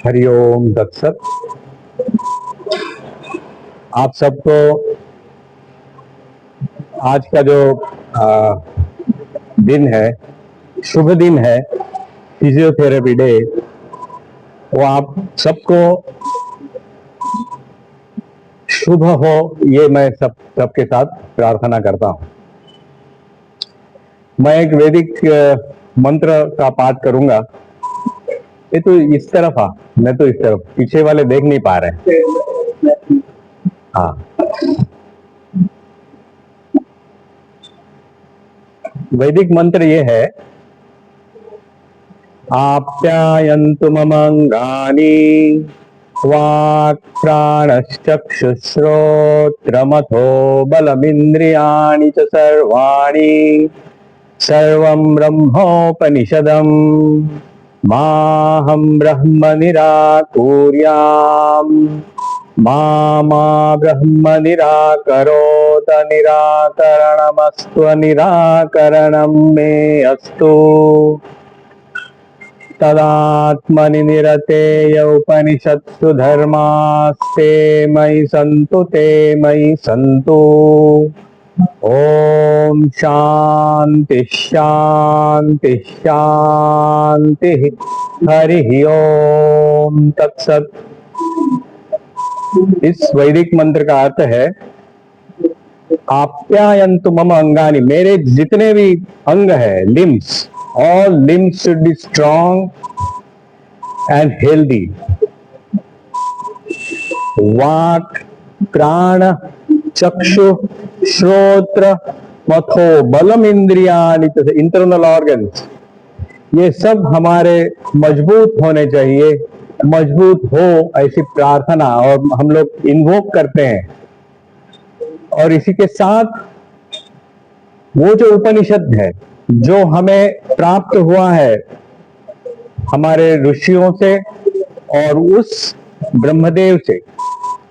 हरिओम दत्सत। आप सबको आज का जो दिन है, शुभ दिन है, फिजियोथेरेपी डे, वो आप सबको शुभ हो, ये मैं सबके साथ प्रार्थना करता हूँ। मैं एक वैदिक मंत्र का पाठ करूंगा। ये तो इस तरफ आ, मैं तो इस तरफ, पीछे वाले देख नहीं पा रहे हैं। हाँ, वैदिक मंत्र ये है, आप्यायन्तु ममंगानि वाक् प्राणश्चक्षुश्रोत्रमथो बलमिन्द्रियाणि च सर्वाणि सर्वं ब्रह्मोपनिषदम् माहं ब्रह्म निराकुर्याम् मा ब्रह्म निराकरोत निराकरणमस्तु निराकरणं मे अस्तु तदात्मनि निरतेय उपनिषत्सु धर्मास्ते मयि सन्तु ओम शांति शांति शांति। हरि ओम तत्सत। इस वैदिक मंत्र का अर्थ है, आप्यायन्तु मम अंगानि, मेरे जितने भी अंग है, limbs, all limbs should be strong and healthy. वाक, प्राण, चक्षु, श्रोत्र, मथो बलम इंद्रियाणि, इंटरनल ऑर्गन्स, ये सब हमारे मजबूत होने चाहिए। मजबूत हो ऐसी प्रार्थना और हम लोग इन्वोक करते हैं। और इसी के साथ वो जो उपनिषद है, जो हमें प्राप्त हुआ है हमारे ऋषियों से और उस ब्रह्मदेव से,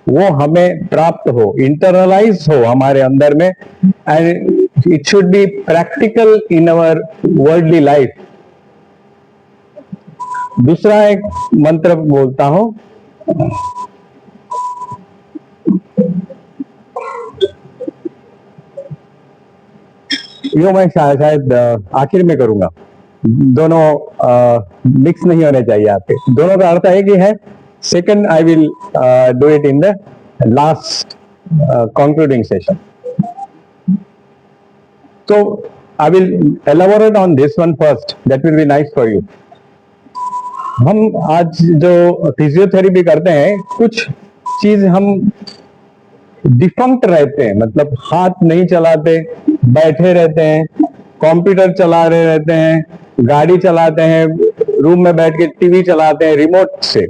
वो हमें प्राप्त हो, इंटरनलाइज हो हमारे अंदर में, and it should be practical in our worldly life. दूसरा एक मंत्र बोलता हूं, यो मैं शायद आखिर में करूंगा। दोनों मिक्स नहीं होने चाहिए आपके। दोनों का अर्थ है कि है second, I will do it in the last concluding session. तो I will elaborate on this one first, that will be nice for you. हम आज जो फिजियोथेरेपी करते हैं, कुछ चीज हम डिफंक्ट रहते हैं, मतलब हाथ नहीं चलाते, बैठे रहते हैं, कंप्यूटर चला रहे रहते हैं, गाड़ी चलाते हैं, रूम में बैठ के टीवी चलाते हैं, रिमोट से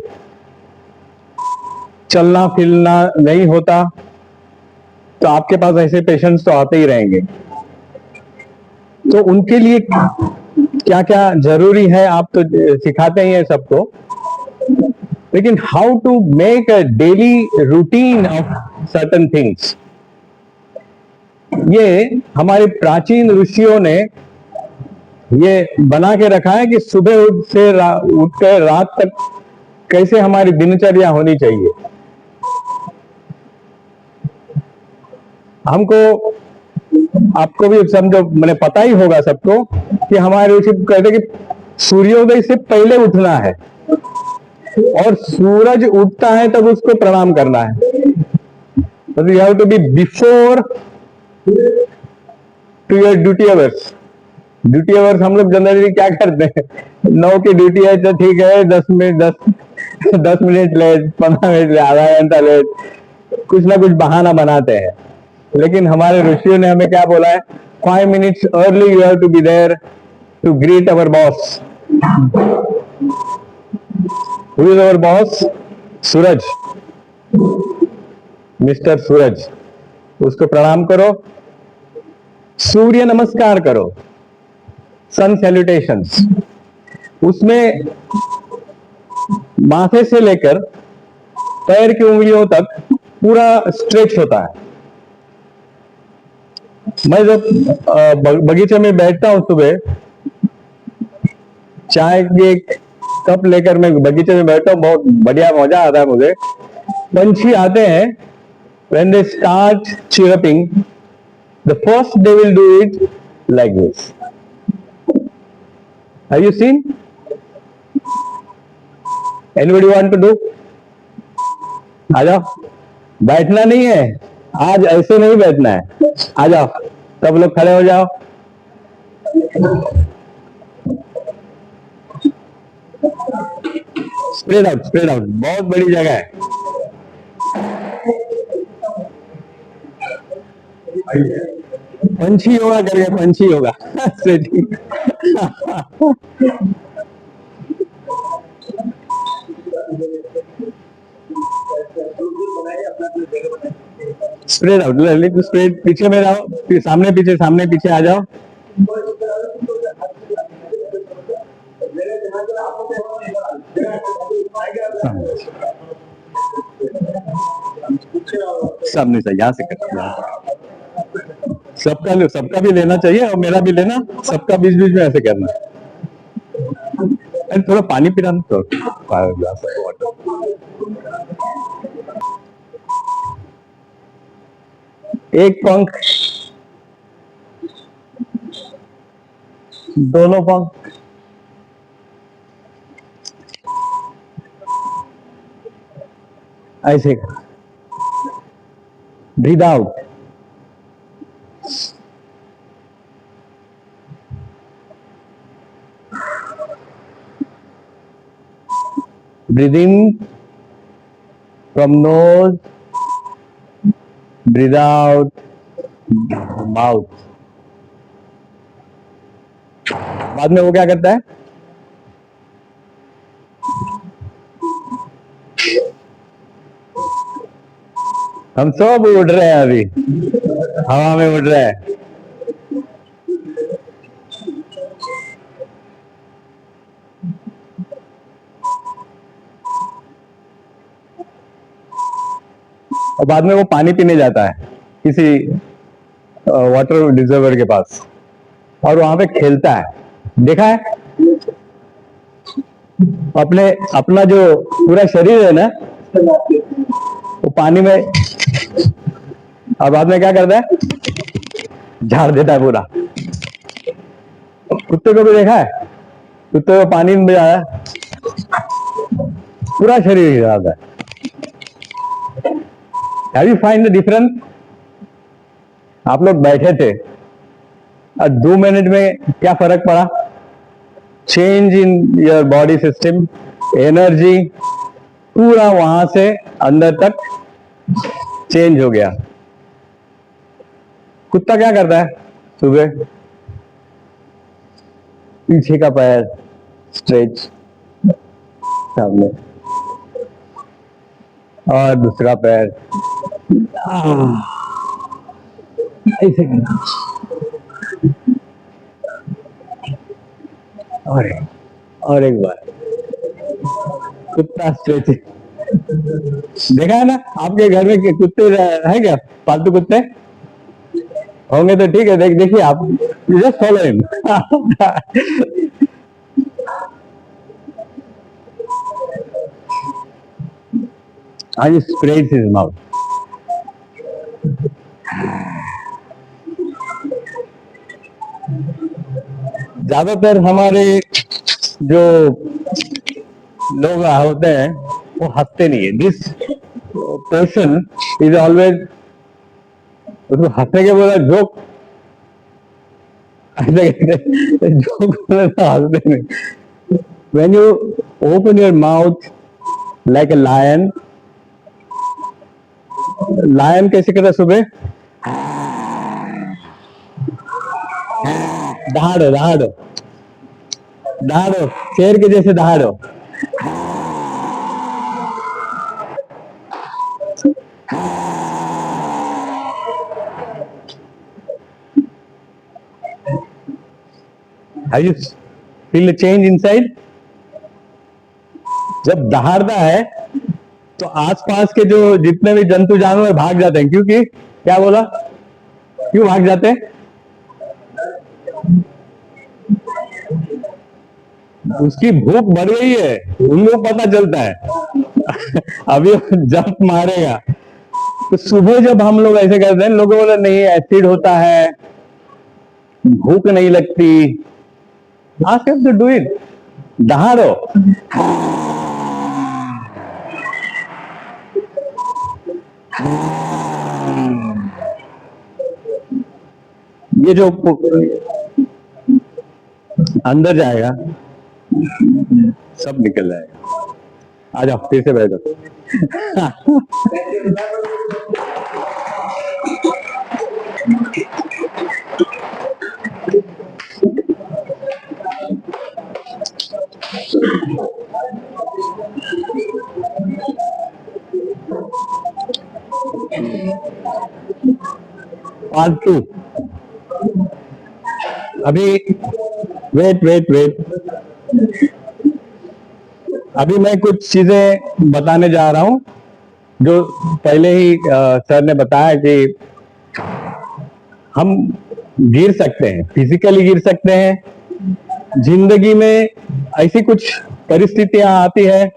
चलना फिरना नहीं होता। तो आपके पास ऐसे पेशेंट्स तो आते ही रहेंगे। तो उनके लिए क्या क्या जरूरी है आप तो सिखाते ही हैं सबको, लेकिन how to make a daily routine of certain things, ये हमारे प्राचीन ऋषियों ने ये बना के रखा है कि सुबह उठकर रात तक कैसे हमारी दिनचर्या होनी चाहिए। हमको, आपको भी समझो, मैंने पता ही होगा सबको कि हमारे ऋषि कहते कि सूर्योदय से पहले उठना है और सूरज उगता है तब उसको प्रणाम करना है। तो you have to be before to your duty hours. Duty hours हम लोग जनरली क्या करते हैं, 9 की ड्यूटी है तो ठीक है, 10 मिनट लेट, 15 मिनट लेट, आधा घंटा लेट, कुछ ना कुछ बहाना बनाते हैं। लेकिन हमारे ऋषियों ने हमें क्या बोला है, 5 minutes early you have to be there to greet our boss. Who is our boss? Suraj, mister Suraj. उसको प्रणाम करो, सूर्य नमस्कार करो, सन सैल्यूटेशंस। उसमें माथे से लेकर पैर की उंगलियों तक पूरा स्ट्रेच होता है। मैं जब बगीचे में बैठता हूं सुबह, चाय की एक कप लेकर मैं बगीचे में बैठता हूँ, बहुत बढ़िया मजा आता है मुझे। पंछी आते हैं, when they start chirping, the first they will do it like this. Have you seen? Anybody want to do? आ जाओ, बैठना नहीं है आज, ऐसे नहीं बैठना है, आ जाओ सब लोग खड़े हो जाओ। स्प्रेड आउट, स्प्रेड आउट, बहुत बड़ी जगह है। पंछी योगा करिए, पंछी योगा। स्प्रेड आउट, स्प्रेड, पीछे में रहो, फिर सामने पीछे, सामने पीछे आ जाओ। सामने से, यहाँ से कर, सबका लो, सबका भी लेना चाहिए और मेरा भी लेना, सबका बीच बीच में ऐसे करना। अरे थोड़ा पानी पिलाना, तो ग्लास वाटर। एक पंख, दोनों पंख, ऐसे breathe out, breathe in from nose, breathe out mouth। बाद में वो क्या करता है, हम सब उड़ रहे हैं, अभी हवा में उड़ रहे हैं। और बाद में वो पानी पीने जाता है किसी वाटर रिजर्वर के पास, और वहां पे खेलता है, देखा है? अपना जो पूरा शरीर है ना, वो पानी में, और बाद में क्या करता है, झाड़ देता है पूरा। कुत्ते को भी देखा है? कुत्ते को पानी में जाता है, पूरा शरीर हिलाता है। Have you find the difference? आप लोग बैठे थे और 2 मिनट में क्या फर्क पड़ा? Change in your body system, energy पूरा वहां से अंदर तक चेंज हो गया। कुत्ता क्या करता है सुबह? पीछे का पैर स्ट्रेच, सामने, और दूसरा पैर ऐसे करना, और एक बार कुत्ता स्ट्रेचिंग। देखा है ना? आपके घर में कुत्ते है क्या? पालतू कुत्ते होंगे तो ठीक है, देखिए आप, जस्ट फॉलो हिम। आज स्प्रेड हिज माउथ। ज्यादातर हमारे जो लोग होते हैं वो हंसते नहीं है। दिस पर्सन इज ऑलवेज, उसको हंसने के बोला जोक, जोक बोला हंसते नहीं। When you open your mouth like a lion, lion कैसे करता सुबह? दहाड़ो दहाड़ो दहाड़ो, शेर के जैसे दहाड़ो। Have you feel a change inside? जब दहाड़ता है तो आसपास के जो जितने भी जंतु जानवर भाग जाते हैं, क्योंकि क्या बोला, क्यों भाग जाते हैं? उसकी भूख बढ़ गई है, उनको पता चलता है। अभी जंप मारेगा तो सुबह जब हम लोग ऐसे करते हैं, लोगों बोले नहीं एसिड होता है, भूख नहीं लगती। Ask him to do it, दहाड़ो। ये जो अंदर जाएगा सब निकल जाएगा। आ जाओ फिर से बैठो। पार्ट 2। अभी वेट वेट वेट, अभी मैं कुछ चीजें बताने जा रहा हूं जो पहले ही सर ने बताया कि हम गिर सकते हैं, फिजिकली गिर सकते हैं। जिंदगी में ऐसी कुछ परिस्थितियां आती है,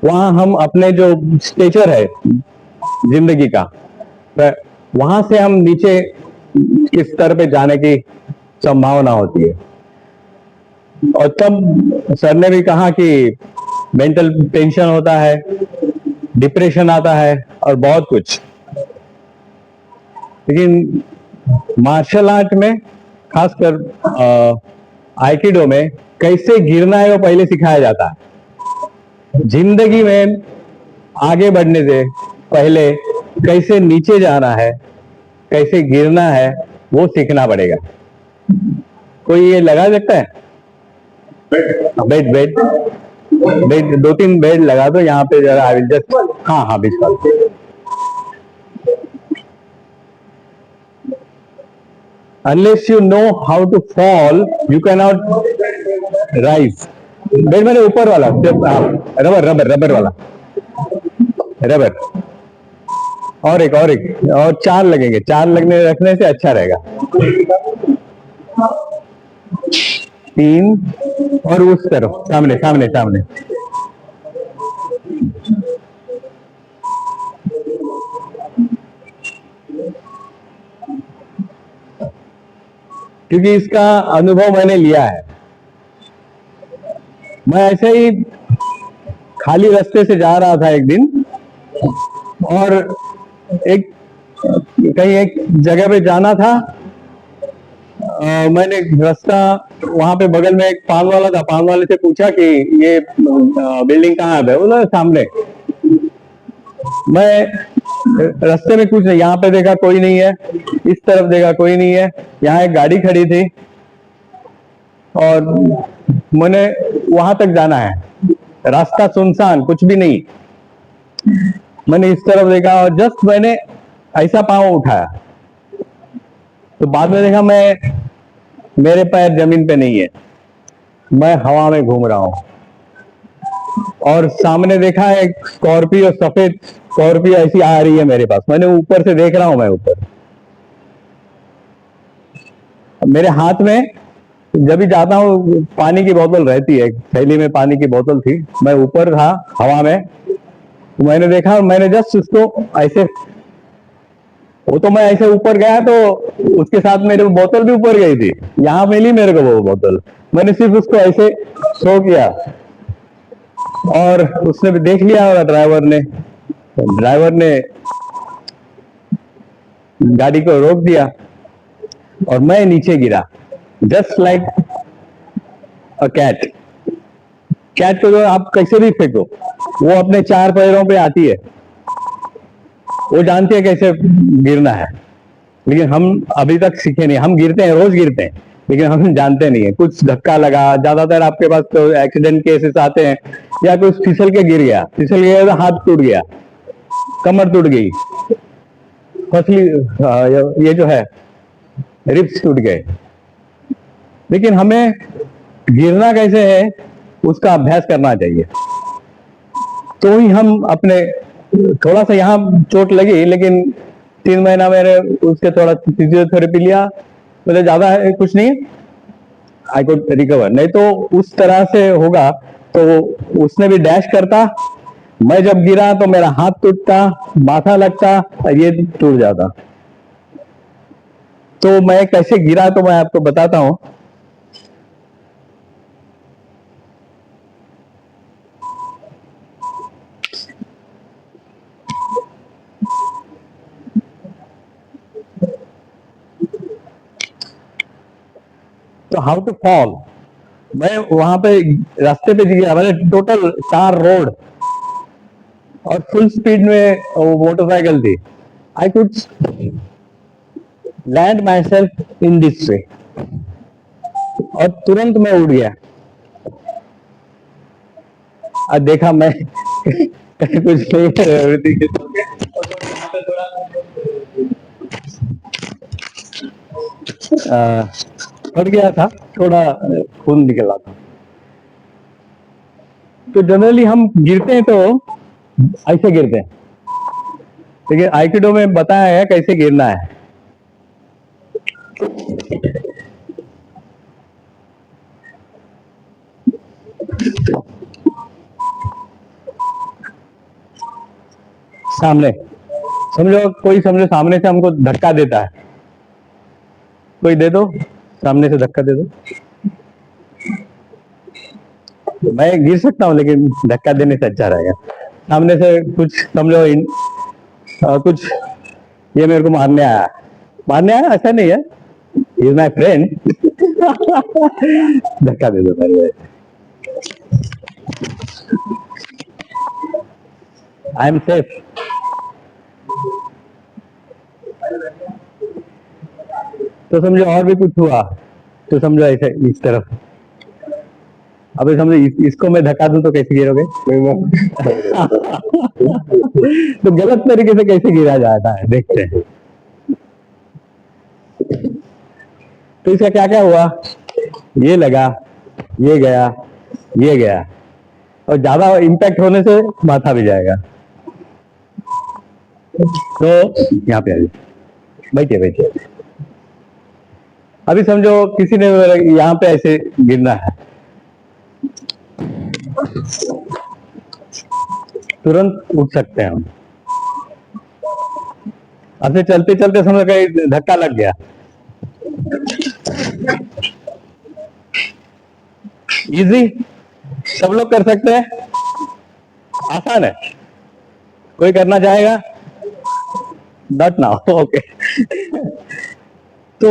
वहां हम अपने जो स्टेचर है जिंदगी का, वहां से हम नीचे किस स्तर पे जाने की संभावना होती है। और तब सर ने भी कहा कि मेंटल टेंशन होता है, डिप्रेशन आता है और बहुत कुछ। लेकिन मार्शल आर्ट में, खासकर आइकिडो में, कैसे गिरना है वो पहले सिखाया जाता है। जिंदगी में आगे बढ़ने से पहले कैसे नीचे जाना है, कैसे गिरना है, वो सीखना पड़ेगा। कोई ये लगा सकता है? बेड बेड बेड 2-3 बेड लगा दो यहाँ पे जरा। आई विल जस्ट, हाँ हाँ बीच का। Unless you know how to fall, you cannot rise. Bed मैंने ऊपर वाला, रबर रबर रबर वाला, रबर। और एक और 4 लगेंगे, 4 लगने रखने से अच्छा रहेगा। 3 और उस तरफ सामने सामने सामने। क्योंकि इसका अनुभव मैंने लिया है। मैं ऐसे ही खाली रास्ते से जा रहा था एक दिन, और कहीं एक जगह पे जाना था। मैंने रास्ता, वहां पे बगल में एक पान वाला था, पान वाले से पूछा कि ये बिल्डिंग कहाँ है? बोला सामने। मैं रास्ते में कुछ नहीं, यहाँ पे देखा कोई नहीं है, इस तरफ देखा कोई नहीं है, यहाँ एक गाड़ी खड़ी थी और मैंने वहां तक जाना है, रास्ता सुनसान, कुछ भी नहीं। मैंने इस तरफ देखा और जस्ट मैंने ऐसा पांव उठाया तो बाद में देखा मेरे पैर जमीन पे नहीं है, मैं हवा में घूम रहा हूं। और सामने देखा एक स्कॉर्पियो, सफेद स्कॉर्पियो ऐसी आ रही है मेरे पास। मैंने ऊपर से देख रहा हूं, मैं ऊपर, मेरे हाथ में जब भी जाता हूँ पानी की बोतल रहती है, थैली में पानी की बोतल थी, मैं ऊपर था हवा में। मैंने देखा और मैंने जस्ट उसको ऐसे, वो तो मैं ऐसे ऊपर गया तो उसके साथ मेरे बोतल भी ऊपर गई थी, यहाँ मिली मेरे को वो बोतल। मैंने सिर्फ उसको ऐसे शो किया और उसने भी देख लिया, और ड्राइवर ने गाड़ी को रोक दिया और मैं नीचे गिरा, just like a cat. Cat को जो आप कैसे भी फेंको, वो अपने 4 पैरों पे आती है, वो जानती है कैसे गिरना है। लेकिन हम अभी तक सीखे नहीं, हम गिरते हैं, रोज गिरते हैं, लेकिन हम जानते नहीं है। कुछ धक्का लगा, ज्यादातर आपके पास तो एक्सीडेंट केसेस आते हैं, या कुछ फिसल के गिर गया, तो हाथ टूट गया, कमर टूट गई, फसली, ये जो है रिब्स टूट गए। लेकिन हमें गिरना कैसे है उसका अभ्यास करना चाहिए, तो ही हम अपने, थोड़ा सा यहाँ चोट लगी, लेकिन 3 महीना मैंने उसके थोड़ा फिजियोथेरेपी लिया, मतलब ज्यादा कुछ नहीं, आई कुड रिकवर, नहीं तो उस तरह से होगा तो उसने भी डैश करता, मैं जब गिरा तो मेरा हाथ टूटता, माथा लगता और ये टूट जाता। तो मैं कैसे गिरा तो मैं आपको बताता हूं। तो हाउ टू फॉल, मैं वहां पे रास्ते पे गया, मैंने टोटल 4 रोड और फुल स्पीड में मोटरसाइकिल थी। I could land my self in this way और तुरंत मैं उड़ गया और देखा मैं कुछ नहीं कर फट गया था, थोड़ा खून निकला था। तो जनरली हम गिरते हैं तो ऐसे गिरते हैं, लेकिन आइकिडो में बताया है कैसे गिरना है। सामने समझो, कोई समझो सामने से हमको धक्का देता है, कोई दे दो, सामने से धक्का दे दो। मैं गिर सकता हूँ लेकिन धक्का देने से अच्छा रहेगा। सामने से कुछ समझो कुछ ये मेरे को मारने आया ऐसा नहीं है, इज माई फ्रेंड धक्का दे दो मेरे। I am safe. तो समझो और भी कुछ हुआ तो समझो ऐसे इस तरफ, अभी समझो इसको मैं धक्का दूं तो कैसे गिरोगे? तो गलत तरीके से कैसे गिरा जाता है देखते हैं। तो इसका क्या क्या हुआ, ये लगा, ये गया, ये गया, और ज्यादा इम्पैक्ट होने से माथा भी जाएगा। तो यहाँ पे आइए, बैठिए बैठिए। अभी समझो किसी ने यहाँ पे ऐसे गिरना है, तुरंत उठ सकते हैं हम। अब से चलते चलते समझो कहीं धक्का लग गया, इजी, सब लोग कर सकते हैं, आसान है। कोई करना चाहेगा? Not now, okay. तो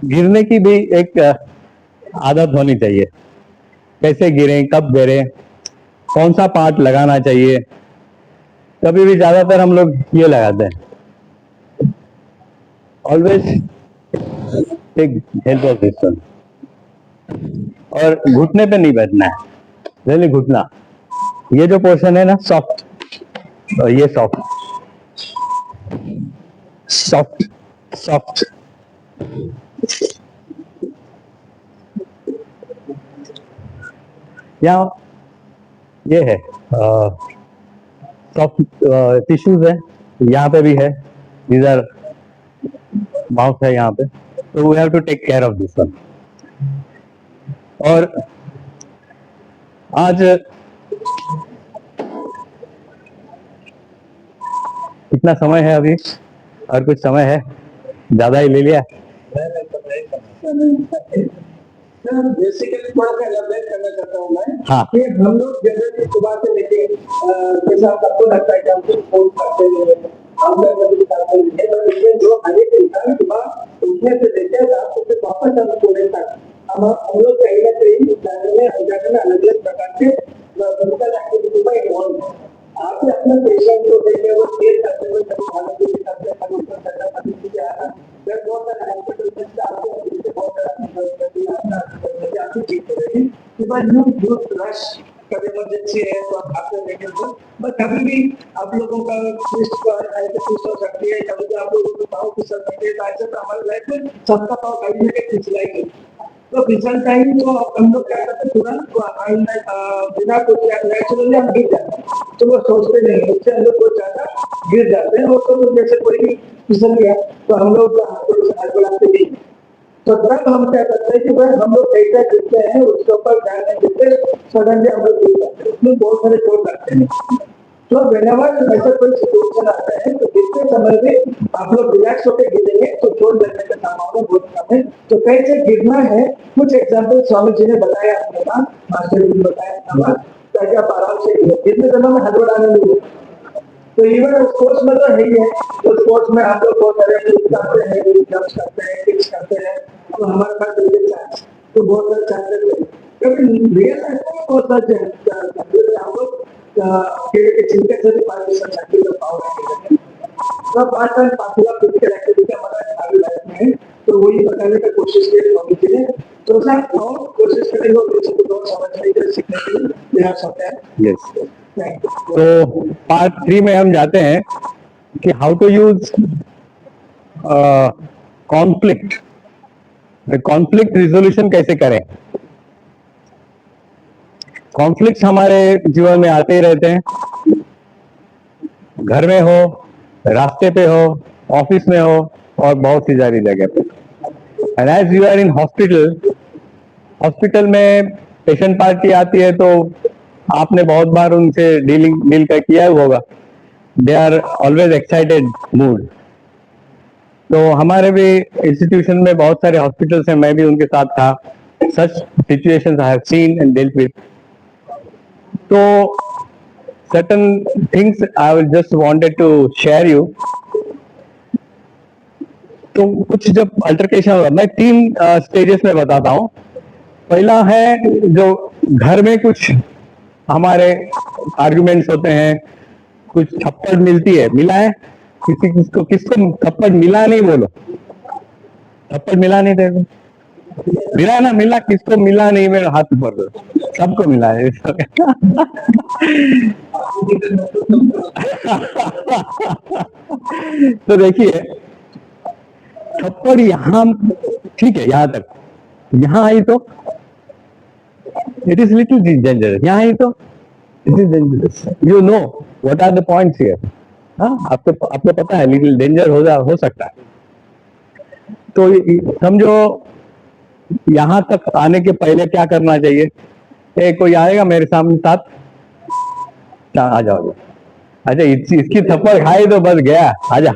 गिरने की भी एक आदत होनी चाहिए, कैसे गिरें, कब गिरें, कौन सा पार्ट लगाना चाहिए। कभी भी ज्यादातर हम लोग ये लगाते हैं, always take help of this one. और घुटने पे नहीं बैठना है, रियली घुटना, ये जो पोर्शन है ना सॉफ्ट, और ये सॉफ्ट सॉफ्ट सॉफ्ट। यहाँ ये है सॉफ्ट टिश्यूज है, यहाँ पे भी है, इधर माउथ है यहाँ पे, तो we have to take care of this one. और आज इतना समय है अभी, और कुछ समय है, ज्यादा ही ले लिया। बेसिकली थोड़ा सा एलाबोरेट करना चाहता हूँ मैं। हाँ। कि हम लोग जनरली सुबह से लेके जैसा आपको लगता है कि हम कुछ फोन करते हैं, हम लोग करते हैं, लेकिन जो हर एक इंसान सुबह उठने से लेकर रात को फिर वापस हम सोने तक हम लोग कहीं ना कहीं जानने में अलग अलग प्रकार के फिजिकल एक्टिविटी में इन्वॉल्व हैं। आपने अपने पेशेंट को देखे वो केयर करते हुए कभी खाने के लिए करते हैं, कभी ऊपर करना, कभी नीचे आना, जब बहुत सारे हॉस्पिटल में आपको बहुत सारा रश कभी इमरजेंसी है तो आप आपको लेकर दो, बट कभी भी आप लोगों का ट्विस्ट हो सकती है, कभी भी आप लोगों को पाँव फिसल सकते हैं। ऐसे तो हमारे लाइफ में सबका पाँव कहीं ना कहीं फिसलाई, तो फिसलता ही तो हम लोग क्या करते हैं तुरंत बिना कुछ नेचुरली हम गिर जाते हैं, तो वो सोचते नहीं, उससे हम लोग बहुत ज्यादा गिर जाते हैं। और तो जैसे कोई भी फिसल गया तो हम लोग बुलाते नहीं, तो तब हम क्या करते हैं कि भाई हम लोग कैसे गिरते हैं उसके ऊपर ध्यान नहीं देते, सडनली हम लोग गिर जाते हैं, उसमें बहुत सारे चोट लगते हैं। तो whenever ऐसा कोई सिचुएशन आता है तो गिरते समय भी आप लोग रिलैक्स होकर गिरेंगे तो चोट लगने का संभावना बहुत कम है। तो कैसे गिरना है कुछ एग्जाम्पल स्वामी जी ने बताया, अपने पास मास्टर जी ने बताया, ताकि आप आराम से गिरने समय में हड़बड़ाने नहीं है। तो इवन स्पोर्ट्स में तो है ही है, तो स्पोर्ट्स में आप लोग बहुत सारे करते हैं, जंप्स करते हैं, किक्स करते हैं, तो हमारे पास चांस तो बहुत सारे चांसेस है, क्योंकि रियल लाइफ में बहुत सारे हम लोग केले के छिलके से भी 5% शक्ति का पावर है। तो 5 पाँच फिजिकल एक्टिविटी हमारा सारी लाइफ में है, तो वही बताने का कोशिश की स्वामी जी ने। तो सर और कोशिश करेंगे और किसी को और समझने के लिए सीखने के लिए प्रयास होता है। यस, तो पार्ट 3 में हम जाते हैं कि how to use conflict resolution कैसे करें। कॉन्फ्लिक्ट्स हमारे जीवन में आते ही रहते हैं, घर में हो, रास्ते पे हो, ऑफिस में हो और बहुत सी सारी जगह पे। And as you are in hospital में पेशेंट पार्टी आती है तो आपने बहुत बार उनसे डील कर किया होगा। They are always excited mood. तो हमारे भी इंस्टीट्यूशन में बहुत सारे हॉस्पिटल्स हैं, मैं भी उनके साथ था। Such situations I have seen and dealt with. तो certain things I will just wanted to share you. तो कुछ जब अल्टरकेशन होगा, मैं 3 स्टेजेस में बताता हूँ। पहला है जो घर में कुछ हमारे आर्गुमेंट्स होते हैं, कुछ थप्पड़ मिलती है, मिला है किसको थप्पड़ मिला नहीं, बोलो थप्पड़ मिला नहीं, देखो मिला है ना, मिला किसको मिला नहीं, मेरे हाथ ऊपर करो, सबको मिला है। तो देखिए थप्पड़ यहाँ ठीक है, यहाँ तक, यहाँ आई तो इट इज लिटिल डेंजरस, यहाँ आई तो it is dangerous. You know what are the points here. हाँ, आपको पता है लिटिल डेंजर हो सकता है। तो समझो यहाँ तक आने के पहले क्या करना चाहिए। कोई आएगा मेरे सामने साथ, आ जाओ, अच्छा इसकी थप्पड़ खाई तो बस गया, आजा।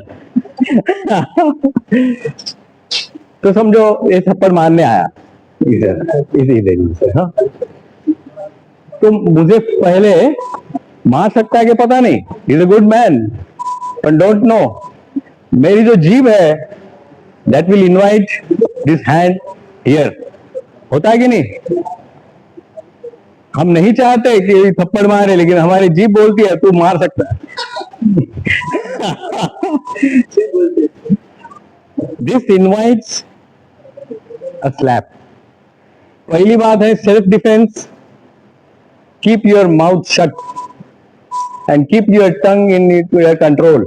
तो समझो ये थप्पड़ मारने आया इसी दिन से। हाँ, तो मुझे पहले मार सकता है कि पता नहीं, is a good man, but don't know मेरी जो जीभ है that will invite this hand here. होता है कि नहीं? हम नहीं चाहते कि थप्पड़ मारे, लेकिन हमारी जीभ बोलती है तू मार सकता है। This invites a slap. पहली बात है self defence. Keep your mouth shut and keep your tongue in your control.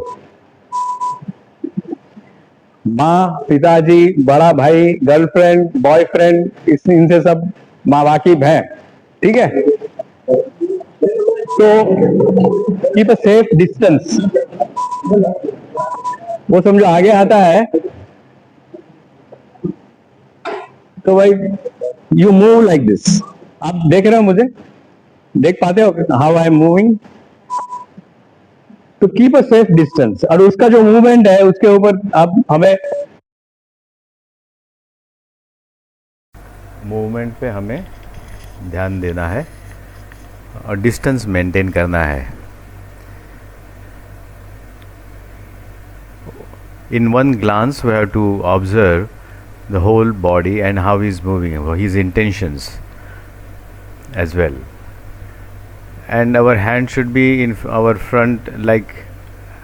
माँ, पिताजी, बड़ा भाई, गर्लफ्रेंड, बॉयफ्रेंड, इनसे सब माँ वाकिफ है, ठीक है? तो कीप अ सेफ डिस्टेंस। वो समझो आगे आता है तो भाई यू मूव लाइक दिस। आप देख रहे हो, मुझे देख पाते हो हाउ आई एम मूविंग? तो कीप अ सेफ डिस्टेंस। और उसका जो मूवमेंट है उसके ऊपर आप हमें मूवमेंट पे हमें ध्यान देना है और डिस्टेंस मेंटेन करना है। In one glance we have to observe the whole body and how he is moving, his intentions as well. And our hand should be in our front, like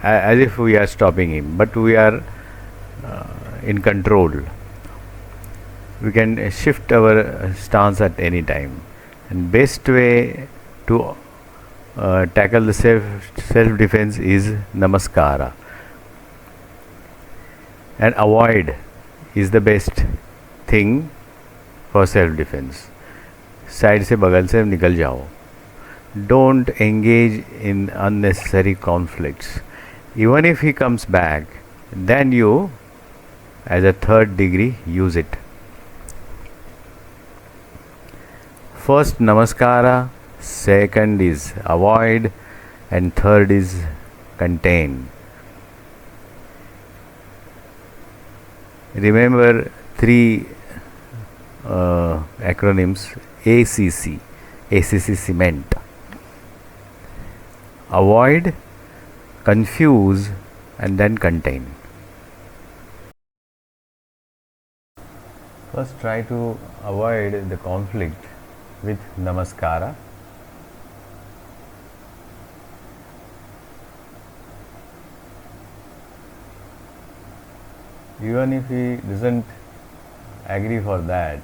as if we are stopping him, but we are in control. We can shift our stance at any time. And best way to tackle the self defense is namaskara. And avoid is the best thing for self defense. Side से बगल से निकल जाओ. Don't engage in unnecessary conflicts. Even if he comes back, then you, as a third degree, use it. First namaskara, second is avoid, and third is contain. Remember three acronyms: ACC. ACC cement. Avoid, confuse, and then contain. First, try to avoid the conflict with namaskara. Even if he doesn't agree for that,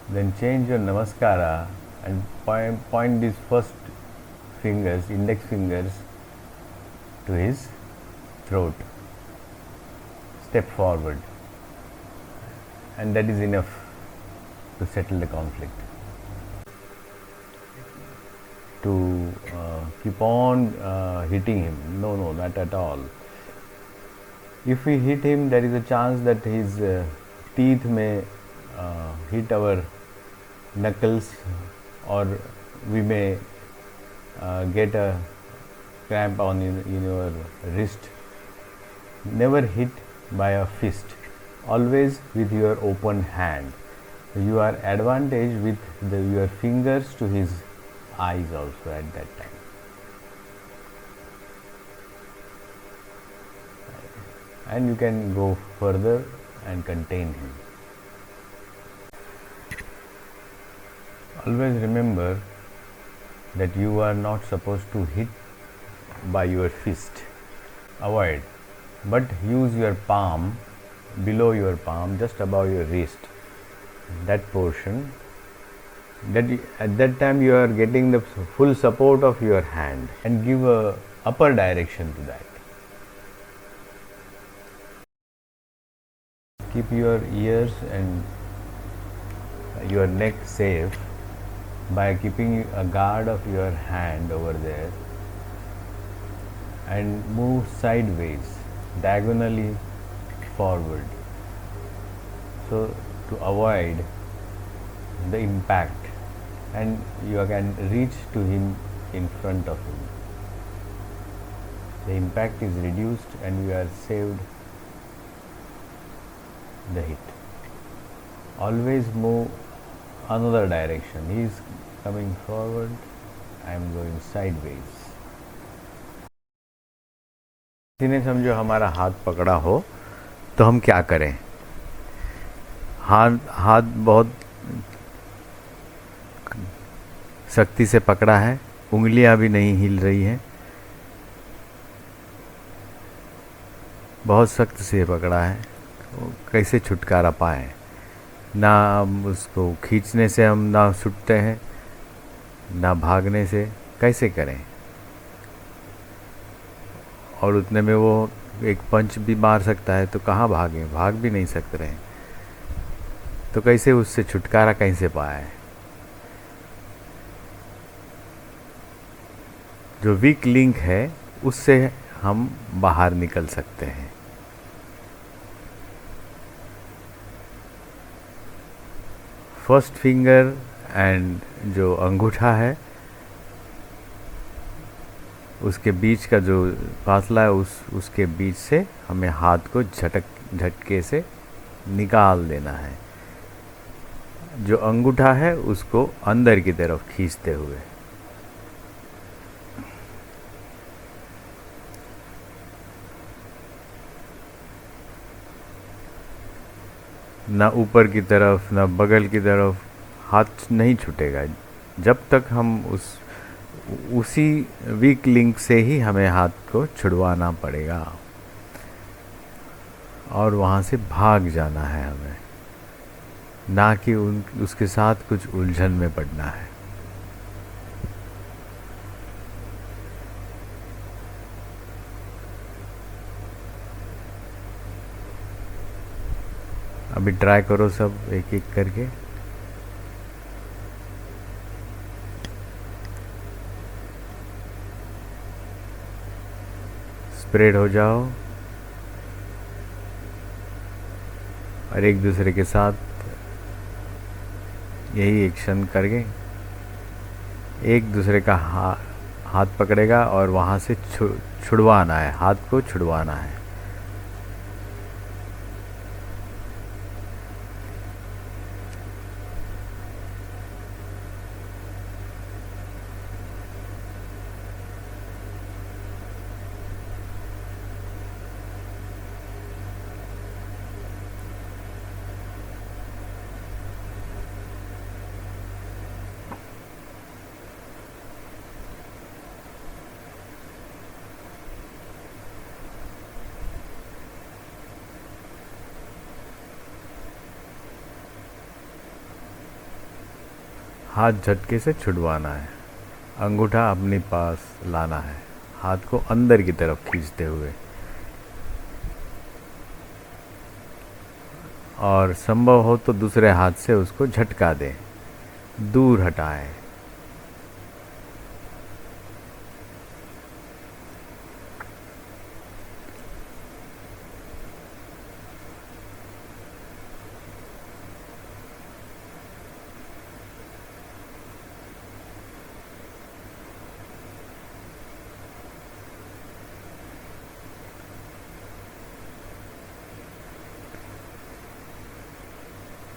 then change your namaskara and point these first fingers, index fingers, to his throat. Step forward, and that is enough to settle the conflict. To keep on hitting him, no, not at all. If we hit him, there is a chance that his teeth may hit our knuckles, or we may get a cramp on in your wrist. Never hit by a fist, always with your open hand. You are advantage with your fingers to his eyes also at that time. And you can go further and contain him. Always remember that you are not supposed to hit by your fist. Avoid, but use your palm, below your palm, just above your wrist, that portion. That at that time you are getting the full support of your hand, and give a upper direction to that. Keep your ears and your neck safe by keeping a guard of your hand over there, and move sideways, diagonally forward, so to avoid the impact, and you can reach to him in front of him. The impact is reduced and you are saved the hit. Always move another direction. He is coming forward, I am going sideways. किसी ने समझो हमारा हाथ पकड़ा हो तो हम क्या करें? हाथ बहुत सख्ती से पकड़ा है, उंगलियां भी नहीं हिल रही हैं, बहुत सख्त से पकड़ा है, तो कैसे छुटकारा पाए? ना हम उसको खींचने से हम ना छूटते हैं, ना भागने से, कैसे करें? और उतने में वो एक पंच भी मार सकता है, तो कहाँ भागें? भाग भी नहीं सकते रहे, तो कैसे उससे छुटकारा कैसे पाए? जो वीक लिंक है उससे हम बाहर निकल सकते हैं। फर्स्ट फिंगर एंड जो अंगूठा है उसके बीच का जो फासला है उसके बीच से हमें हाथ को झटके से निकाल देना है। जो अंगूठा है उसको अंदर की तरफ खींचते हुए, ना ऊपर की तरफ ना बगल की तरफ हाथ नहीं छूटेगा जब तक हम उसी वीक लिंक से ही हमें हाथ को छुड़वाना पड़ेगा और वहाँ से भाग जाना है हमें, ना कि उसके साथ कुछ उलझन में पड़ना है। अभी ट्राई करो सब एक एक करके। स्प्रेड हो जाओ और एक दूसरे के साथ यही एक्शन करके एक दूसरे का हाथ पकड़ेगा और वहाँ से छुड़वाना है, हाथ को छुड़वाना है। हाथ झटके से छुड़वाना है, अंगूठा अपने पास लाना है, हाथ को अंदर की तरफ खींचते हुए, और संभव हो तो दूसरे हाथ से उसको झटका दें, दूर हटाएं।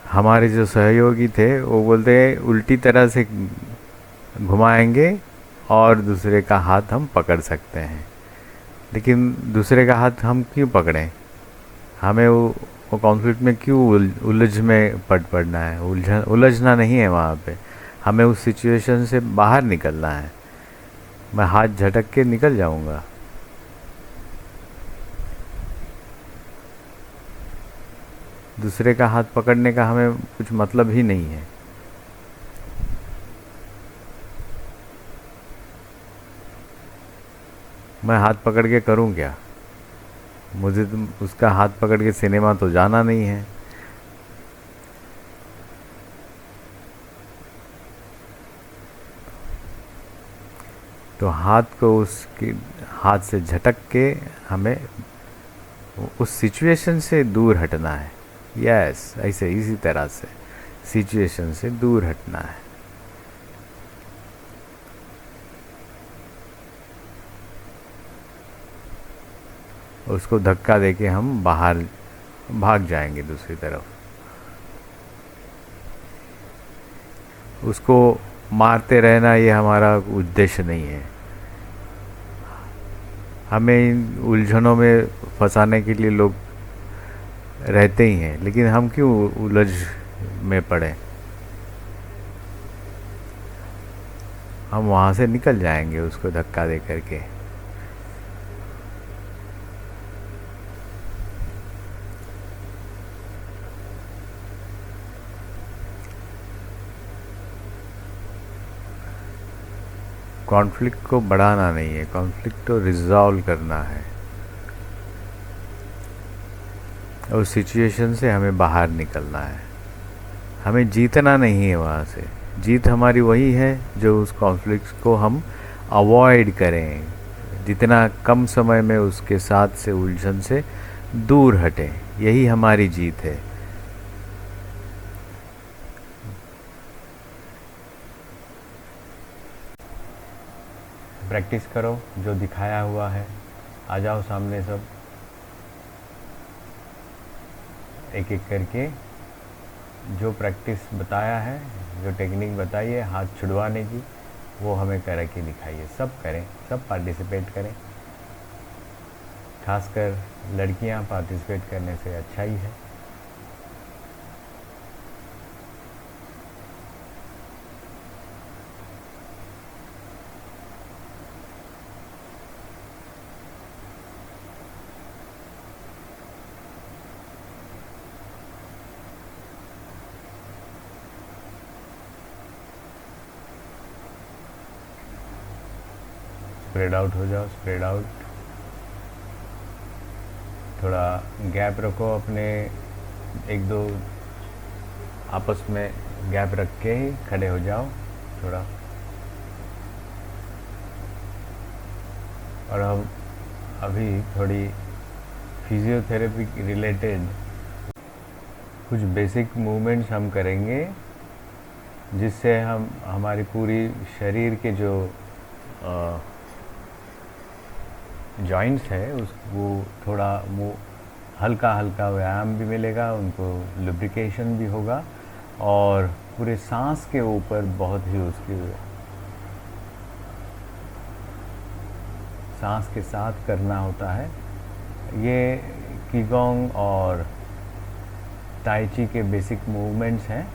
हमारे जो सहयोगी थे वो बोलते उल्टी तरह से घुमाएंगे और दूसरे का हाथ हम पकड़ सकते हैं, लेकिन दूसरे का हाथ हम क्यों पकड़ें? हमें वो कॉन्फ्लिक्ट में क्यों उलझ में पड़ना है? उलझना नहीं है वहाँ पे, हमें उस सिचुएशन से बाहर निकलना है। मैं हाथ झटक के निकल जाऊँगा। दूसरे का हाथ पकड़ने का हमें कुछ मतलब ही नहीं है। मैं हाथ पकड़ के करूं क्या? मुझे तो उसका हाथ पकड़ के सिनेमा तो जाना नहीं है। तो हाथ को उसके हाथ से झटक के हमें उस सिचुएशन से दूर हटना है। यस, ऐसे इसी तरह से सिचुएशन से दूर हटना है। उसको धक्का देके हम बाहर भाग जाएंगे दूसरी तरफ। उसको मारते रहना ये हमारा उद्देश्य नहीं है। हमें इन उलझनों में फंसाने के लिए लोग रहते ही हैं, लेकिन हम क्यों उलझ में पड़े? हम वहाँ से निकल जाएंगे उसको धक्का दे करके। कॉन्फ्लिक्ट को बढ़ाना नहीं है, कॉन्फ्लिक्ट को रिजॉल्व करना है। उस सिचुएशन से हमें बाहर निकलना है, हमें जीतना नहीं है वहाँ से। जीत हमारी वही है जो उस कॉन्फ्लिक्ट को हम अवॉइड करें, जितना कम समय में उसके साथ से उलझन से दूर हटें, यही हमारी जीत है। प्रैक्टिस करो जो दिखाया हुआ है। आ जाओ सामने सब, एक एक करके जो प्रैक्टिस बताया है, जो टेक्निक बताई है हाथ छुड़वाने की, वो हमें करके दिखाइए। सब करें, सब पार्टिसिपेट करें। खासकर लड़कियां पार्टिसिपेट करने से अच्छा ही है। स्प्रेड आउट हो जाओ, स्प्रेड आउट। थोड़ा गैप रखो अपने, एक दो आपस में गैप रख के ही खड़े हो जाओ थोड़ा। और हम अभी थोड़ी फिजियोथेरेपी रिलेटेड कुछ बेसिक मूवमेंट्स हम करेंगे जिससे हम हमारी पूरी शरीर के जो जॉइंट्स है उस वो थोड़ा वो हल्का हल्का व्यायाम भी मिलेगा, उनको लुब्रिकेशन भी होगा और पूरे सांस के ऊपर बहुत ही उसकी सांस के साथ करना होता है। ये कीगोंग और ताई ची के बेसिक मूवमेंट्स हैं,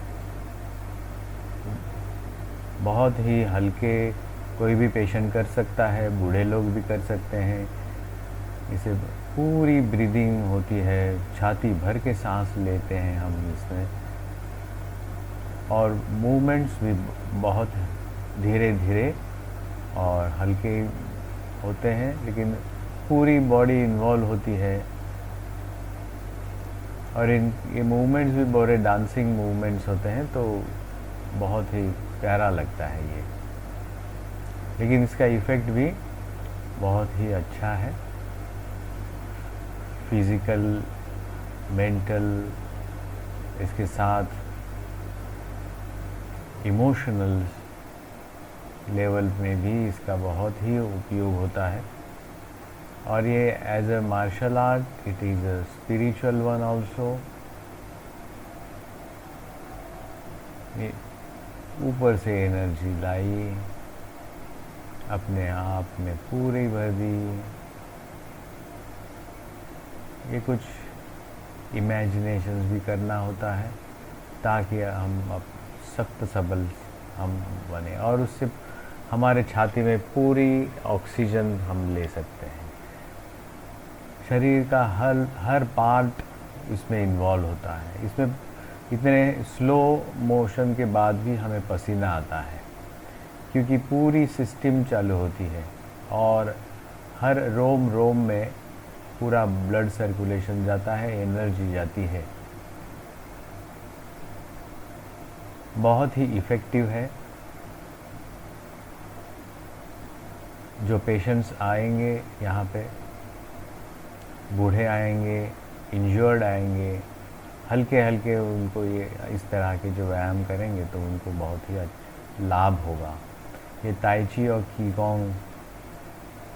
बहुत ही हल्के, कोई भी पेशेंट कर सकता है, बूढ़े लोग भी कर सकते हैं। इसे पूरी ब्रीदिंग होती है, छाती भर के सांस लेते हैं हम इसमें, और मूवमेंट्स भी बहुत धीरे धीरे और हल्के होते हैं, लेकिन पूरी बॉडी इन्वॉल्व होती है। और ये मूवमेंट्स भी बड़े डांसिंग मूवमेंट्स होते हैं, तो बहुत ही प्यारा लगता है ये, लेकिन इसका इफ़ेक्ट भी बहुत ही अच्छा है, फिज़िकल, मेंटल, इसके साथ इमोशनल लेवल में भी इसका बहुत ही उपयोग होता है। और ये as a martial art it is a spiritual one also. ऊपर से एनर्जी लाई, अपने आप में पूरी भर दी। ये कुछ इमेजिनेशंस भी करना होता है ताकि हम सख्त सबल हम बने, और उससे हमारे छाती में पूरी ऑक्सीजन हम ले सकते हैं। शरीर का हर पार्ट इसमें इन्वॉल्व होता है। इसमें इतने स्लो मोशन के बाद भी हमें पसीना आता है, क्योंकि पूरी सिस्टम चालू होती है और हर रोम रोम में पूरा ब्लड सर्कुलेशन जाता है, एनर्जी जाती है। बहुत ही इफ़ेक्टिव है। जो पेशेंट्स आएंगे यहाँ पे, बूढ़े आएंगे, इंजर्ड आएंगे, हल्के हल्के उनको ये इस तरह के जो व्यायाम करेंगे तो उनको बहुत ही लाभ होगा। ये ताई ची और कीगोंग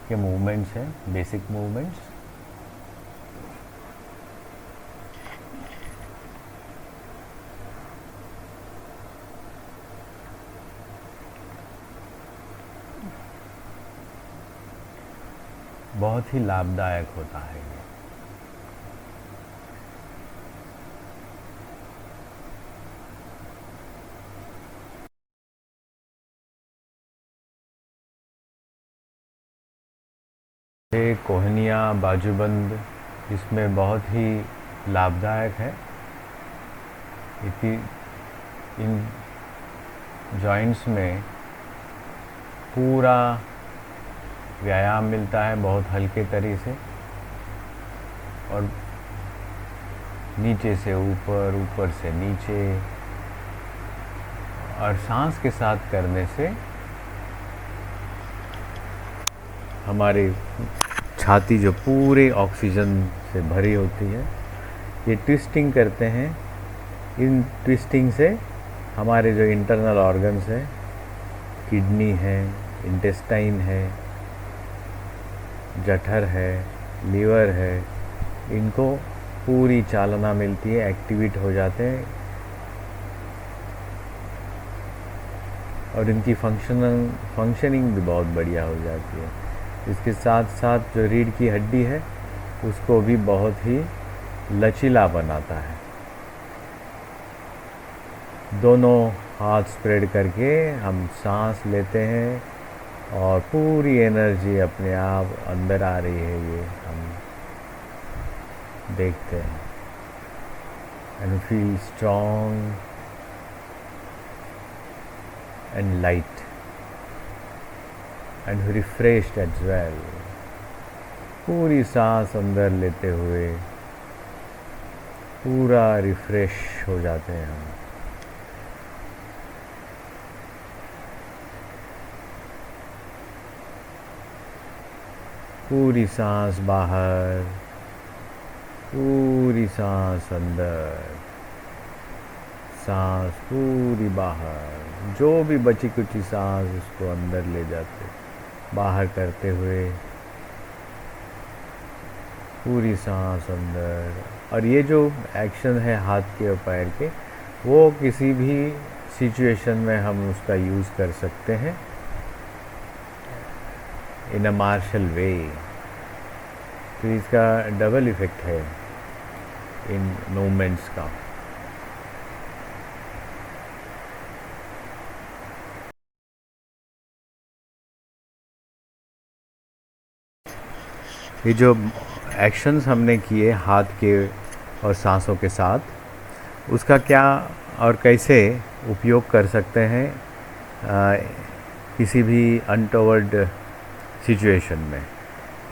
के मूवमेंट्स हैं, बेसिक मूवमेंट्स। बहुत ही लाभदायक होता है ये। ये कोहनिया बाजूबंद इसमें बहुत ही लाभदायक है। इन जॉइंट्स में पूरा व्यायाम मिलता है बहुत हल्के तरीके से, और नीचे से ऊपर, ऊपर से नीचे, और सांस के साथ करने से हमारी छाती जो पूरे ऑक्सीजन से भरी होती है। ये ट्विस्टिंग करते हैं, इन ट्विस्टिंग से हमारे जो इंटरनल ऑर्गन्स हैं, किडनी है, इंटेस्टाइन है, जठर है, लीवर है, इनको पूरी चालना मिलती है, एक्टिवेट हो जाते हैं, और इनकी फंक्शनिंग भी बहुत बढ़िया हो जाती है। इसके साथ साथ जो रीढ़ की हड्डी है उसको भी बहुत ही लचीला बनाता है। दोनों हाथ स्प्रेड करके हम सांस लेते हैं और पूरी एनर्जी अपने आप अंदर आ रही है, ये हम देखते हैं। And feel strong and light and refreshed as well. पूरी सांस अंदर लेते हुए पूरा रिफ्रेश हो जाते हैं हम। पूरी सांस बाहर, पूरी सांस अंदर, सांस पूरी बाहर। जो भी बची कुची सांस उसको अंदर ले जाते, बाहर करते हुए पूरी सांस अंदर। और ये जो एक्शन है हाथ के और पैर के, वो किसी भी सिचुएशन में हम उसका यूज़ कर सकते हैं इन अ मार्शल वे। तो इसका डबल इफ़ेक्ट है इन मूवमेंट्स का। ये जो एक्शंस हमने किए हाथ के और सांसों के साथ, उसका क्या और कैसे उपयोग कर सकते हैं किसी भी अनटोवर्ड सिचुएशन में।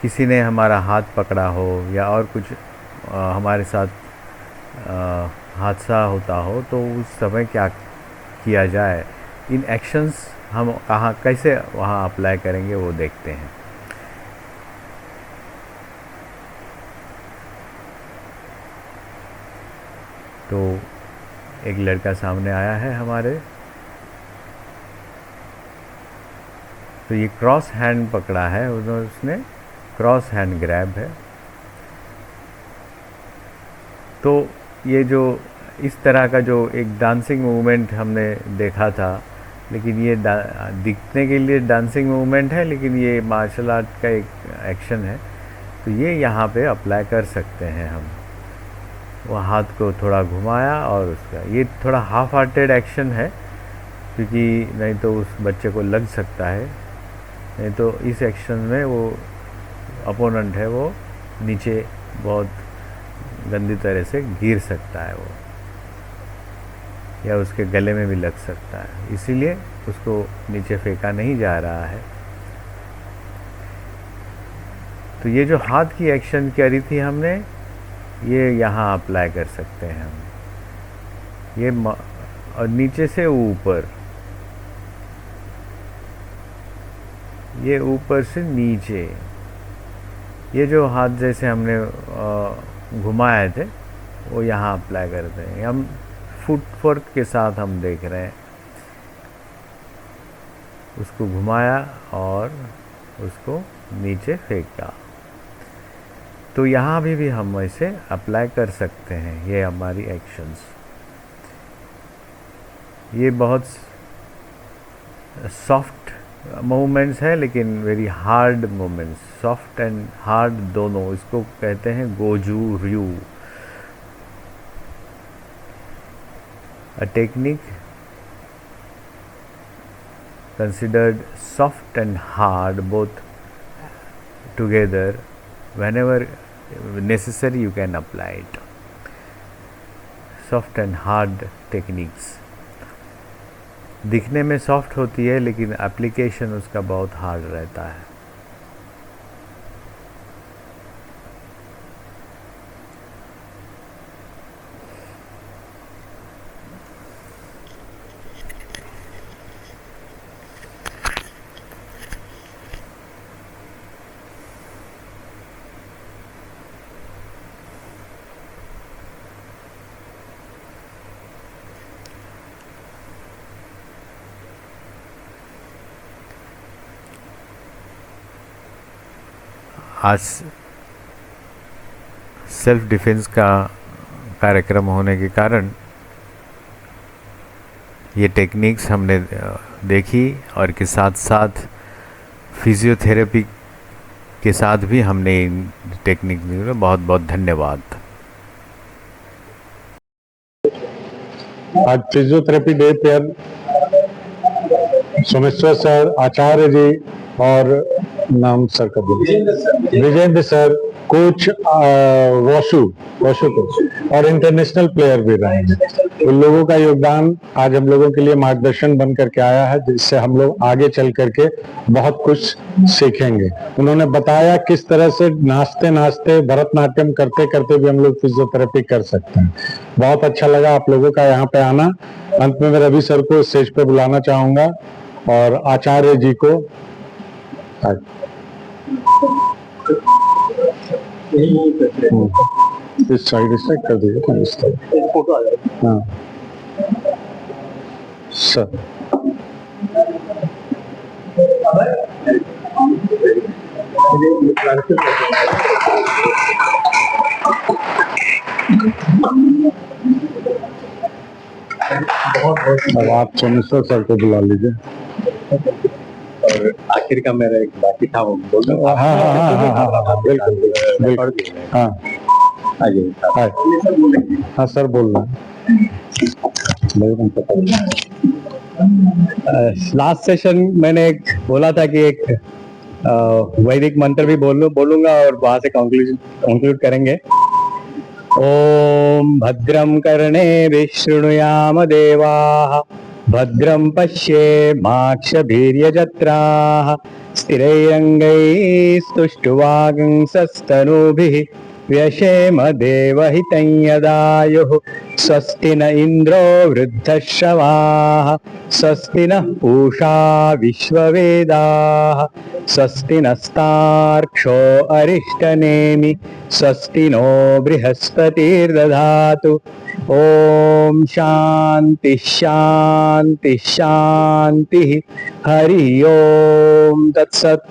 किसी ने हमारा हाथ पकड़ा हो या और कुछ हमारे साथ हादसा होता हो, तो उस समय क्या किया जाए, इन एक्शंस हम कहाँ कैसे वहाँ अप्लाई करेंगे वो देखते हैं। तो एक लड़का सामने आया है हमारे, तो ये क्रॉस हैंड पकड़ा है उसने, क्रॉस हैंड ग्रैब है। तो ये जो इस तरह का जो एक डांसिंग मूवमेंट हमने देखा था, लेकिन ये दिखने के लिए डांसिंग मूवमेंट है, लेकिन ये मार्शल आर्ट का एक एक्शन है। तो ये यहाँ पे अप्लाई कर सकते हैं हम। वो हाथ को थोड़ा घुमाया और उसका, ये थोड़ा हाफ हार्टेड एक्शन है, क्योंकि नहीं तो उस बच्चे को लग सकता है, नहीं तो इस एक्शन में वो अपोनेंट है वो नीचे बहुत गंदी तरह से गिर सकता है वो, या उसके गले में भी लग सकता है, इसीलिए उसको नीचे फेंका नहीं जा रहा है। तो ये जो हाथ की एक्शन करी थी हमने, ये यहाँ अप्लाई कर सकते हैं हम। ये और नीचे से ऊपर, ये ऊपर से नीचे, ये जो हाथ जैसे हमने घुमाए थे वो यहाँ अप्लाई करते हैं। हम फुटवर्क के साथ हम देख रहे हैं, उसको घुमाया और उसको नीचे फेंका। तो यहाँ भी हम ऐसे अप्लाई कर सकते हैं ये हमारी एक्शंस। ये बहुत सॉफ्ट मूवमेंट्स है, लेकिन very hard movements, soft and hard दोनों, इसको कहते हैं गोजू रयू। A technique considered soft and hard both together, whenever necessary you can apply it. Soft and hard techniques दिखने में सॉफ्ट होती है, लेकिन एप्लीकेशन उसका बहुत हार्ड रहता है। आज सेल्फ डिफेंस का कार्यक्रम होने के कारण ये टेक्निक्स हमने देखी, और के साथ साथ फिजियोथेरेपी के साथ भी हमने इन टेक्निक में बहुत बहुत धन्यवाद। आज फिजियोथेरेपी डे पर सोमेश्वर सर, आचार्य जी और नाम सर का विजेंद्र सर, कोच वॉशु कोच और इंटरनेशनल प्लेयर भी रहे हैं। उन लोगों का योगदान आज हम लोगों के लिए मार्गदर्शन बन करके आया है, जिससे हम लोग आगे चल करके बहुत कुछ सीखेंगे। उन्होंने बताया किस तरह से नाचते नाचते, भरतनाट्यम करते करते भी हम लोग फिजियोथेरेपी कर सकते हैं। बहुत अच्छा लगा आप लोगों का यहाँ पे आना। अंत में मैं रवि सर को स्टेज पे बुलाना चाहूंगा और आचार्य जी को। इस साइड से कर दीजिए, इस तरह। हाँ सर। अब आप सोमेश्वर सर को बुला लीजिए। और आखिर का मेरा एक बाकी था वो बोल दो। हाँ हाँ हाँ हाँ हाँ हाँ बिल्कुल बिल्कुल हाँ आइए हाँ हाँ सर बोल रहे लास्ट सेशन मैंने एक बोला था कि एक वैदिक मंत्र भी बोलूंगा और वहां से कंक्लूड करेंगे। ओम भद्रं कर्णेभिः शृणुयाम देवाः भद्रं पश्येमाक्षभिर्यजत्राः स्थिरैरङ्गैस्तुष्टुवागुंसस्तनूभिः व्यशेम देवहितं यदायुः स्वस्ति न इन्द्रो वृद्धश्रवाः स्वस्ति नः पूषा विश्ववेदाः स्वस्ति नस्तार्क्ष्यो अरिष्टनेमि स्वस्ति नो बृहस्पतिर्दधातु। ओम शांति शांति शांति हरि ओम तत्सत।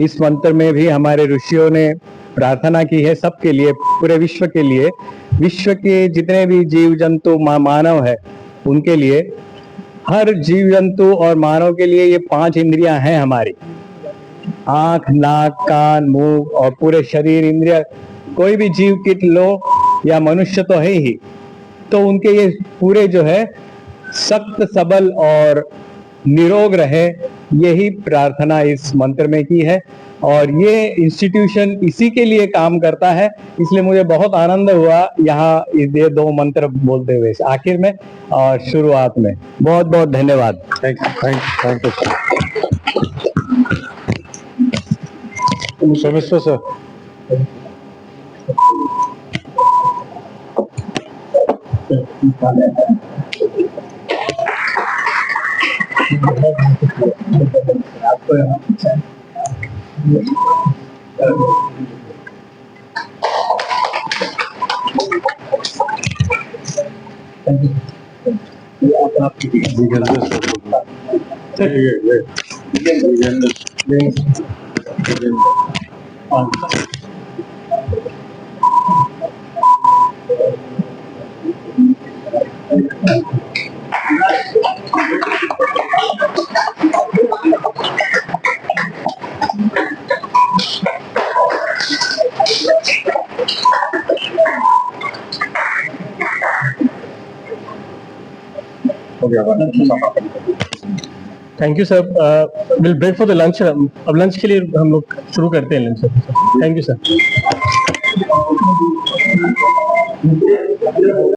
इस मंत्र में भी हमारे ऋषियों ने प्रार्थना की है सबके लिए, पूरे विश्व के लिए, विश्व के जितने भी जीव जंतु मानव है उनके लिए, हर जीव जंतु और मानव के लिए ये 5 इंद्रियां हैं हमारी, आंख नाक कान मुंह और पूरे शरीर इंद्रिया। कोई भी जीव कीट लो या मनुष्य तो है ही, तो उनके ये पूरे जो है सख्त सबल और निरोग रहे, यही प्रार्थना इस मंत्र में की है। और ये इंस्टीट्यूशन इसी के लिए काम करता है, इसलिए मुझे बहुत आनंद हुआ यहाँ ये 2 मंत्र बोलते हुए आखिर में और शुरुआत में। बहुत बहुत धन्यवाद। Thank you Someshwar sir. Thank you sir. Will break for the lunch. अब लंच के लिए हम लोग शुरू करते हैं lunch sir. Thank you sir.